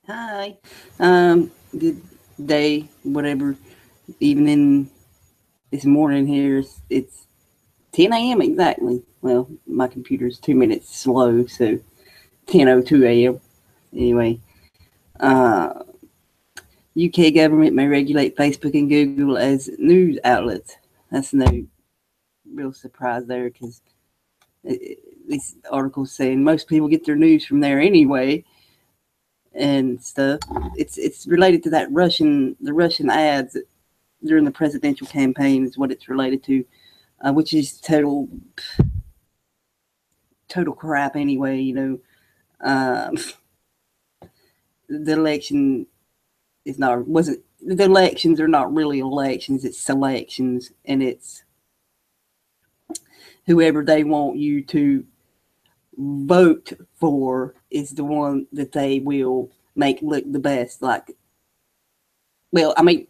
Hi. Good day, whatever. Evening. This morning here. It's 10 a.m. exactly. Well, my computer's 2 minutes slow, so 10:02 a.m. Anyway, uh, UK government may regulate Facebook and Google as news outlets. That's no real surprise there, because these articles saying most people get their news from there anyway and stuff. It's related to the Russian ads during the presidential campaign is what it's related to, which is total crap anyway. The election is not wasn't the elections are not really elections. It's selections, and it's whoever they want you to vote for is the one that they will make look the best. Like, well, I mean,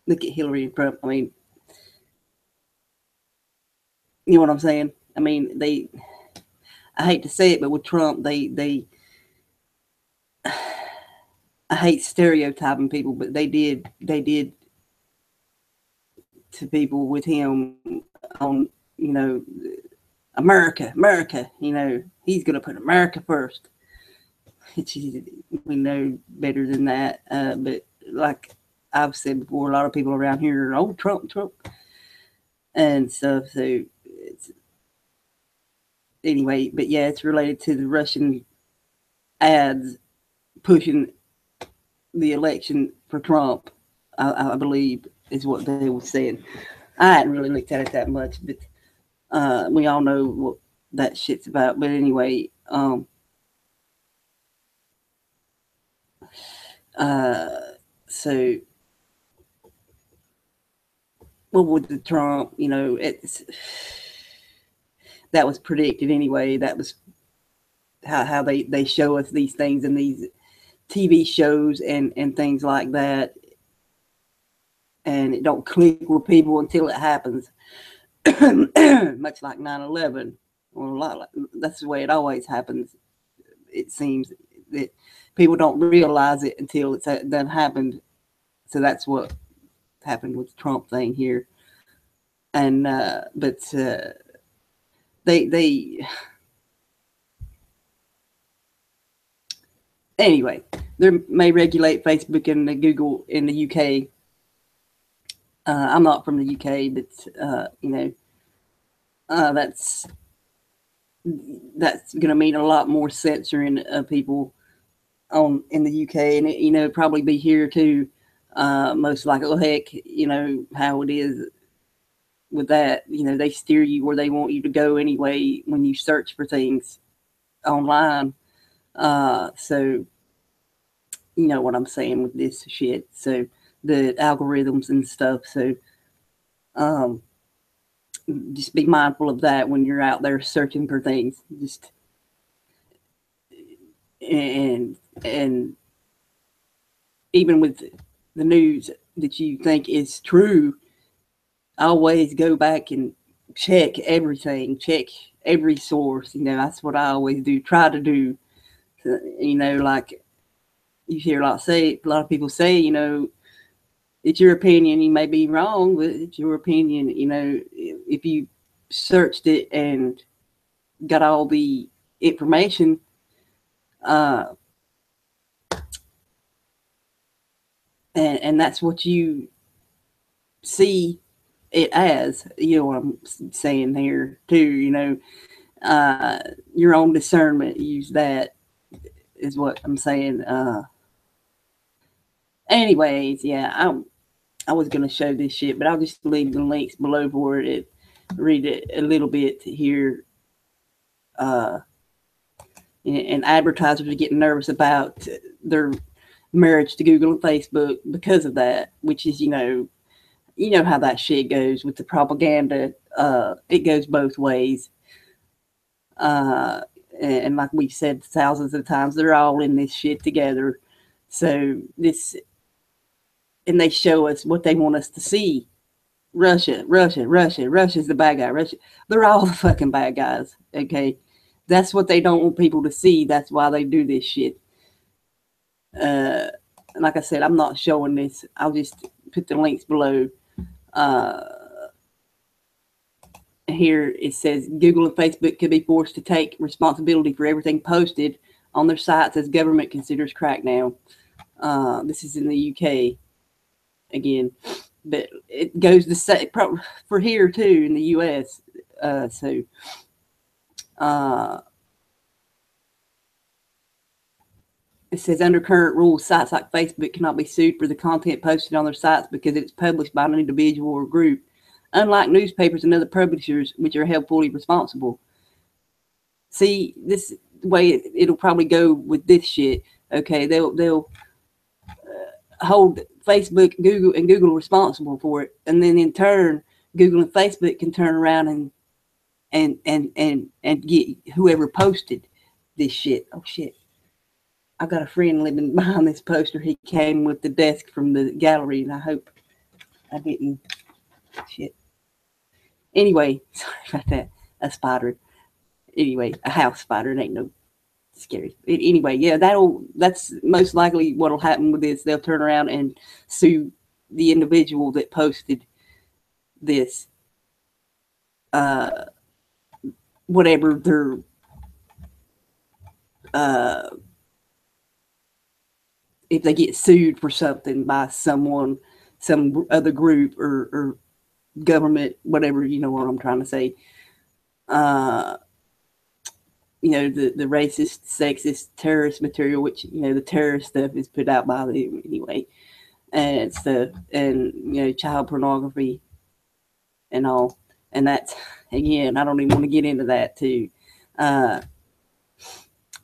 look at Hillary and Trump. I mean, you know what I'm saying? I mean, I hate to say it, but with Trump, I hate stereotyping people, but they did to people with him on, America, he's going to put America first. We know better than that. But like I've said before, a lot of people around here are, oh, Trump, and stuff. So anyway, but yeah, it's related to the Russian ads pushing the election for Trump, I believe, is what they were saying. I hadn't really looked at it that much, but we all know what that shit's about. But anyway, so what with the Trump, that was predicted anyway. That was how they show us these things in these TV shows and things like that, and it don't click with people until it happens. Much like 9/11, or a lot like, that's the way it always happens. It seems that people don't realize it until it's done happened. So that's what happened with the Trump thing here. And but they anyway, they may regulate Facebook and Google in the UK. I'm not from the UK, but that's going to mean a lot more censoring of people on in the UK, and probably be here too. Most likely, oh, heck, how it is with that. They steer you where they want you to go anyway when you search for things online. So you know what I'm saying with this shit. So the algorithms and stuff. So just be mindful of that when you're out there searching for things. Just and even with the news that you think is true, always go back and check everything, check every source. That's what I always do, try to do. Like you hear a lot of people say, it's your opinion, you may be wrong, but it's your opinion. If you searched it and got all the information, and that's what you see it as, what I'm saying here too. Your own discernment, use that, is what I'm saying. Anyways, yeah, I was gonna show this shit, but I'll just leave the links below for it. Read it a little bit here. And advertisers are getting nervous about their marriage to Google and Facebook because of that, which is, how that shit goes with the propaganda. It goes both ways. And like we've said thousands of times, they're all in this shit together. So and they show us what they want us to see. Russia's the bad guy. They're all the fucking bad guys. Okay. That's what they don't want people to see. That's why they do this shit. Like I said, I'm not showing this. I'll just put the links below. Here it says Google and Facebook could be forced to take responsibility for everything posted on their sites as government considers crackdown. This is in the UK again, but it goes the same for here too in the US. It says under current rules, sites like Facebook cannot be sued for the content posted on their sites because it's published by an individual or group, unlike newspapers and other publishers, which are held fully responsible. See, this way it'll probably go with this shit. Okay, they'll hold Facebook, Google responsible for it, and then in turn, Google and Facebook can turn around and get whoever posted this shit. Oh shit! I got a friend living behind this poster. He came with the desk from the gallery, and I hope I didn't. Shit. Anyway, sorry about that. A spider. Anyway, a house spider. It ain't no scary. Anyway, yeah, that's most likely what'll happen with this. They'll turn around and sue the individual that posted this. Whatever their if they get sued for something by someone, some other group or government, whatever, you know what I'm trying to say. You know, the racist, sexist, terrorist material, which, you know, the terrorist stuff is put out by them anyway, and stuff, and, you know, child pornography and all. And that's, again, I don't even want to get into that too.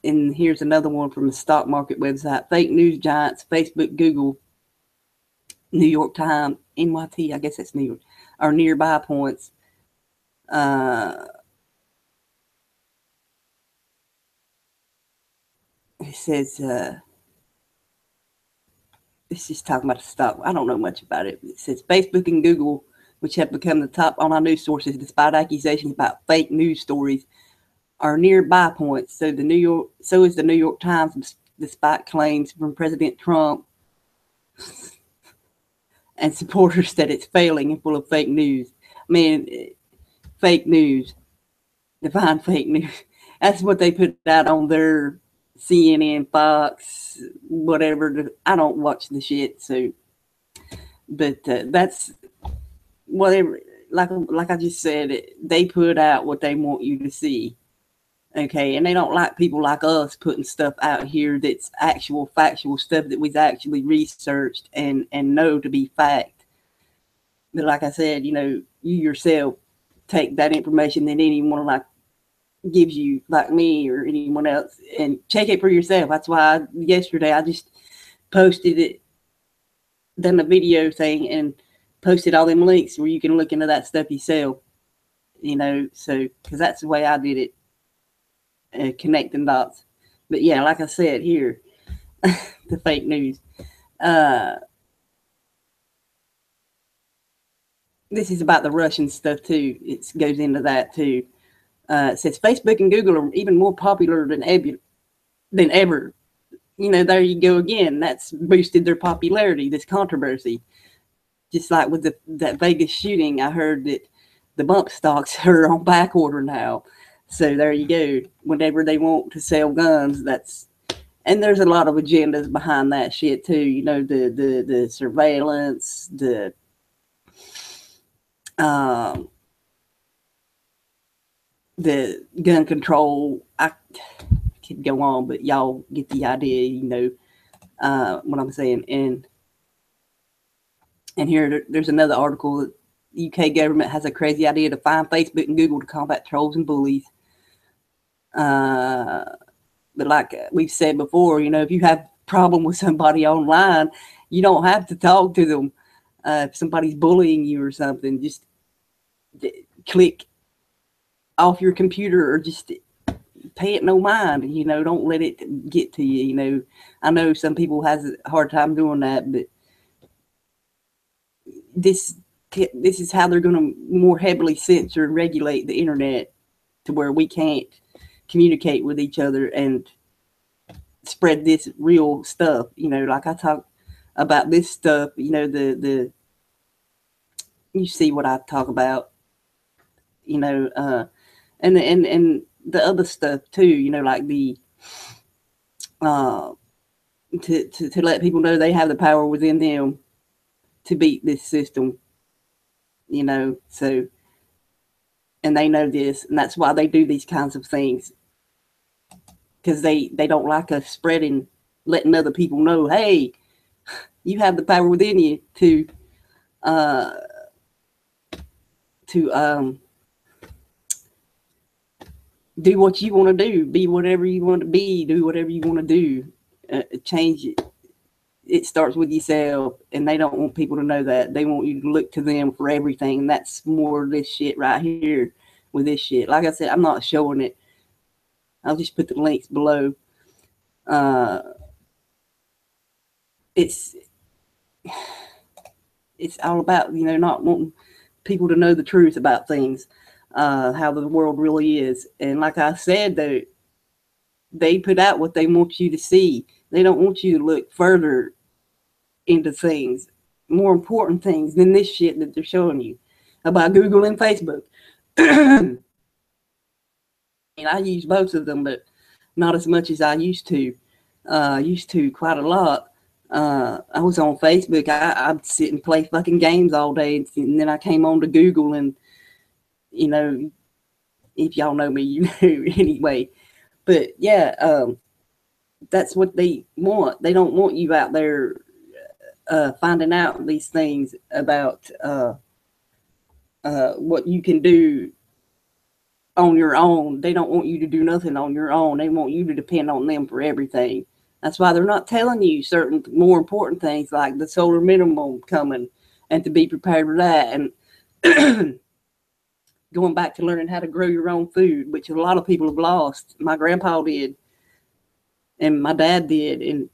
And here's another one from the stock market website. Fake news giants, Facebook, Google, New York Times, NYT, I guess that's New York, are nearby points. It says, it's just talking about the stock. I don't know much about it. It says Facebook and Google, which have become the top online news sources despite accusations about fake news stories, are nearby points. So is the New York Times, despite claims from President Trump and supporters that it's failing and full of fake news. I mean, fake news, define fake news. That's what they put out on their CNN, Fox, whatever. I don't watch the shit, so, but that's whatever. Like I just said, they put out what they want you to see. Okay, and they don't like people like us putting stuff out here that's actual factual stuff that we've actually researched and know to be fact. But like I said, you know, you yourself take that information that anyone like gives you, like me or anyone else, and check it for yourself. That's why yesterday I just posted it, done a video thing, and posted all them links where you can look into that stuff yourself. You know, so because that's the way I did it. Connecting dots. But yeah, like I said here, the fake news. This is about the Russian stuff too. It goes into that too. It says Facebook and Google are even more popular than ever. You know, there you go again. That's boosted their popularity, this controversy. Just like with that Vegas shooting, I heard that the bump stocks are on back order now. So there you go. Whenever they want to sell guns, and there's a lot of agendas behind that shit too. You know, the surveillance, the gun control. I could go on, but y'all get the idea. You know what I'm saying. And here there's another article. The UK government has a crazy idea to fine Facebook and Google to combat trolls and bullies. But like we've said before, you know, if you have a problem with somebody online, you don't have to talk to them. If somebody's bullying you or something, just click off your computer or just pay it no mind. You know, don't let it get to you. You know, I know some people has a hard time doing that, but this is how they're going to more heavily censor and regulate the internet to where we can't communicate with each other and spread this real stuff. You know, like I talk about this stuff, you know, you see what I talk about, you know, and the other stuff too, you know, like the to let people know they have the power within them to beat this system, you know. So, and they know this, and that's why they do these kinds of things, because they don't like us spreading, letting other people know, hey, you have the power within you to do what you want to do, be whatever you want to be, do whatever you want to do, change it. It starts with yourself, and they don't want people to know that. They want you to look to them for everything, and that's more of this shit right here with this shit. Like I said, I'm not showing it. I'll just put the links below. It's all about, you know, not wanting people to know the truth about things, how the world really is. And like I said, they put out what they want you to see. They don't want you to look further into things, more important things than this shit that they're showing you about Google and Facebook. And I use both of them, but not as much as I used to. Used to quite a lot. I was on Facebook. I'd sit and play fucking games all day, and then I came on to Google, and you know, if y'all know me, you know anyway. But yeah, that's what they want. They don't want you out there finding out these things about what you can do on your own. They don't want you to do nothing on your own. They want you to depend on them for everything. That's why they're not telling you certain more important things like the solar minimum coming and to be prepared for that, and going back to learning how to grow your own food, which a lot of people have lost. My grandpa did, and my dad did, and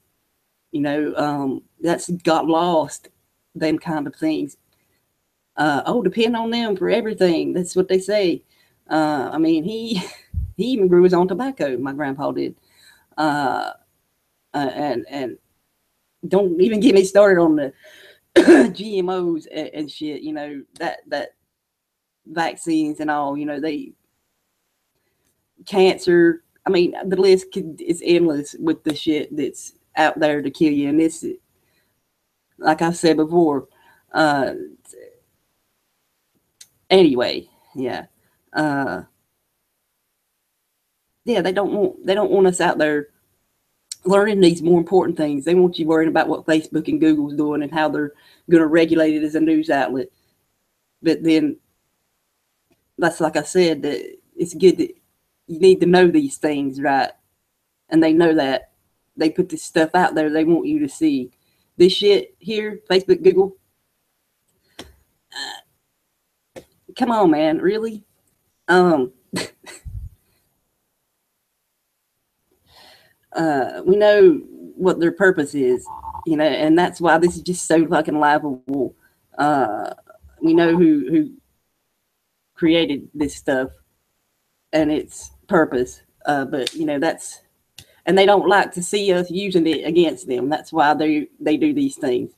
you know, that's got lost, them kind of things. Depend on them for everything. That's what they say. I mean, he even grew his own tobacco. My grandpa did. And don't even get me started on the GMOs and shit. You know, that vaccines and all. You know, cancer. I mean, the list is endless with the shit that's out there to kill you. And this, like I said before, anyway, yeah. Yeah, they don't want us out there learning these more important things. They want you worrying about what Facebook and Google's doing and how they're going to regulate it as a news outlet. But then, that's like I said, that it's good that you need to know these things, right? And they know that. They put this stuff out there they want you to see. This shit here, Facebook, Google. Come on, man, really? We know what their purpose is, you know, and that's why this is just so fucking laughable. We know who created this stuff and its purpose, but you know, that's, and they don't like to see us using it against them. That's why they do these things.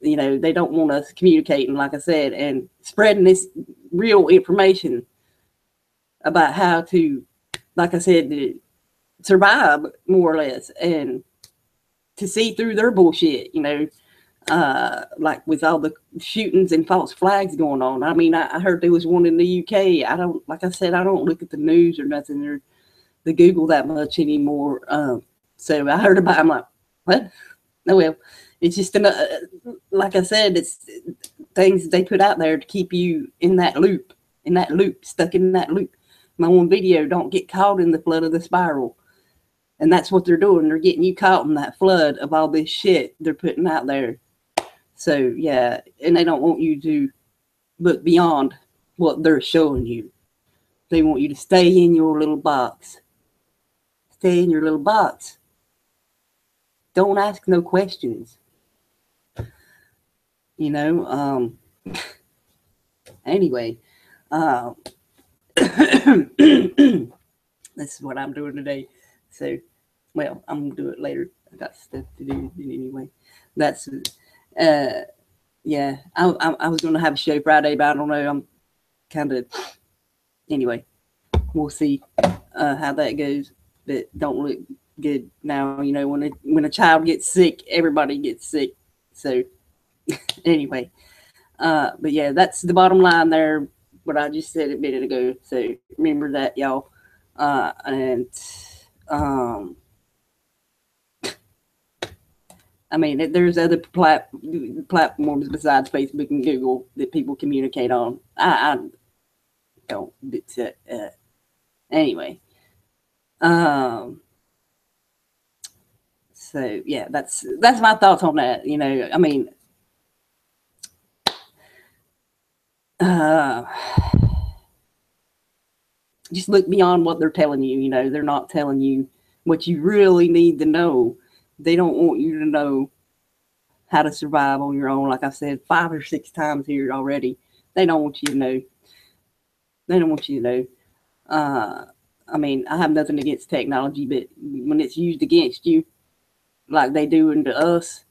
You know, they don't want us communicating, like I said, and spreading this real information about how to, like I said, to survive more or less, and to see through their bullshit, you know, like with all the shootings and false flags going on. I mean, I heard there was one in the UK. I don't, like I said, I don't look at the news or nothing, or the Google that much anymore. So I heard about it, I'm like, what? No, well, it's just, like I said, it's things they put out there to keep you in that loop, stuck in that loop. My one video, don't get caught in the flood of the spiral. And that's what they're doing. They're getting you caught in that flood of all this shit they're putting out there. So, yeah, and they don't want you to look beyond what they're showing you. They want you to stay in your little box. Stay in your little box. Don't ask no questions. You know, anyway, this is what I'm doing today. So, Well, I'm gonna do it later. I got stuff to do anyway. That's yeah. I was gonna have a show Friday, but I don't know. I'm kind of anyway. We'll see how that goes. But don't look good now. You know, when a child gets sick, everybody gets sick. So anyway, but yeah, that's the bottom line there. What I just said a minute ago. So remember that, y'all. And I mean, there's other platforms besides Facebook and Google that people communicate on. I don't. It's, anyway. So yeah, that's my thoughts on that. You know, I mean, just look beyond what they're telling you. You know, they're not telling you what you really need to know. They don't want you to know how to survive on your own. Like I said 5 or 6 times here already. They don't want you to know. They don't want you to know. I mean, I have nothing against technology, but when it's used against you, like they do into us,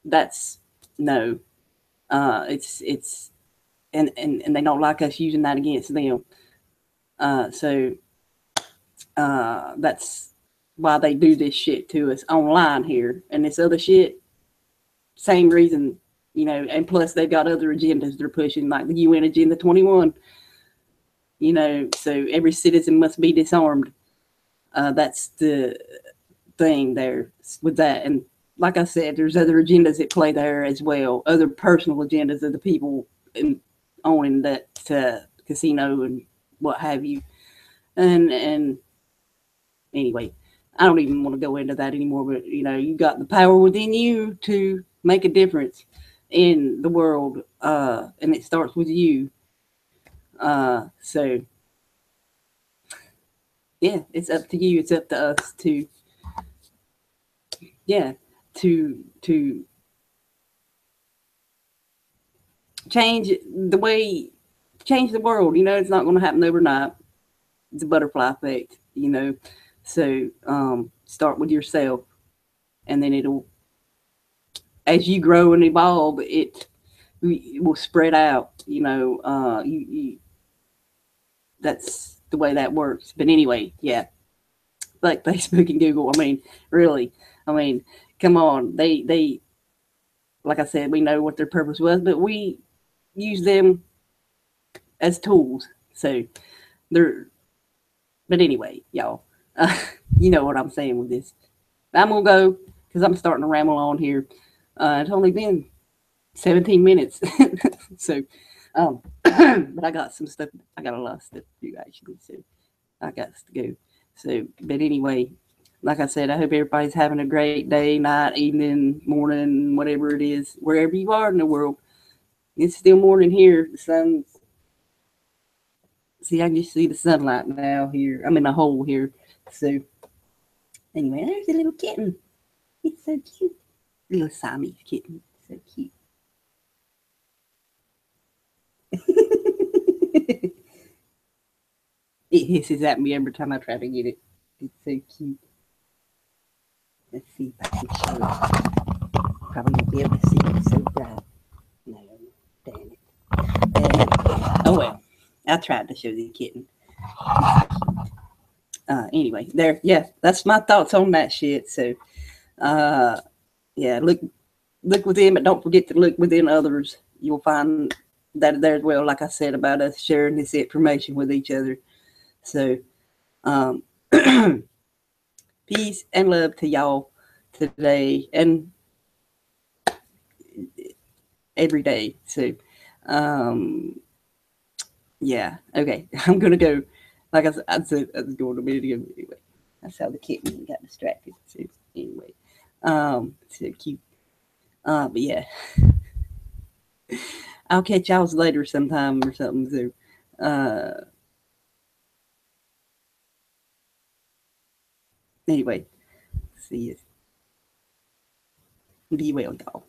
that's no. It's and they don't like us using that against them. So that's why they do this shit to us online here, and this other shit. Same reason, you know. And plus, they've got other agendas they're pushing, like the UN Agenda 21. You know, so every citizen must be disarmed. That's the thing there with that. And like I said, there's other agendas at play there as well, other personal agendas of the people in owning that casino and what have you. And anyway, I don't even want to go into that anymore. But you know, you got the power within you to make a difference in the world, and it starts with you. So yeah, it's up to you. It's up to us to yeah to change the way, change the world. You know, it's not going to happen overnight. It's a butterfly effect. You know, so start with yourself, and then it'll, as you grow and evolve, it will spread out. You know, that's the way that works. But anyway, yeah, like Facebook and Google. I mean, really, I mean, come on, they like I said, we know what their purpose was, but we use them as tools. So they're, but anyway, y'all, you know what I'm saying with this. I'm gonna go because I'm starting to ramble on here. It's only been 17 minutes, so but I got some stuff. I got a lot of stuff to do actually, so I got to go. So, but anyway, like I said, I hope everybody's having a great day, night, evening, morning, whatever it is, wherever you are in the world. It's still morning here. The sun's, see, I can just see the sunlight now here. I'm in a hole here. So, anyway, there's a little kitten. It's so cute. Little Siamese kitten. So cute. It hisses at me every time I try to get it. It's so cute. Let's see if I can show it. Probably won't be able to see it so bright. No, damn it. Oh well, I tried to show the kitten. Anyway, there, yeah, that's my thoughts on that shit. So, yeah, look within, but don't forget to look within others. You'll find that there as well, like I said, about us sharing this information with each other. So, peace and love to y'all today and every day. So, yeah, okay, I'm gonna go. Like I said, I was going a minute ago. Anyway, that's how the kitten got distracted. So, anyway, so cute. But yeah, I'll catch y'all later sometime or something. So, anyway, see you. Be well, y'all.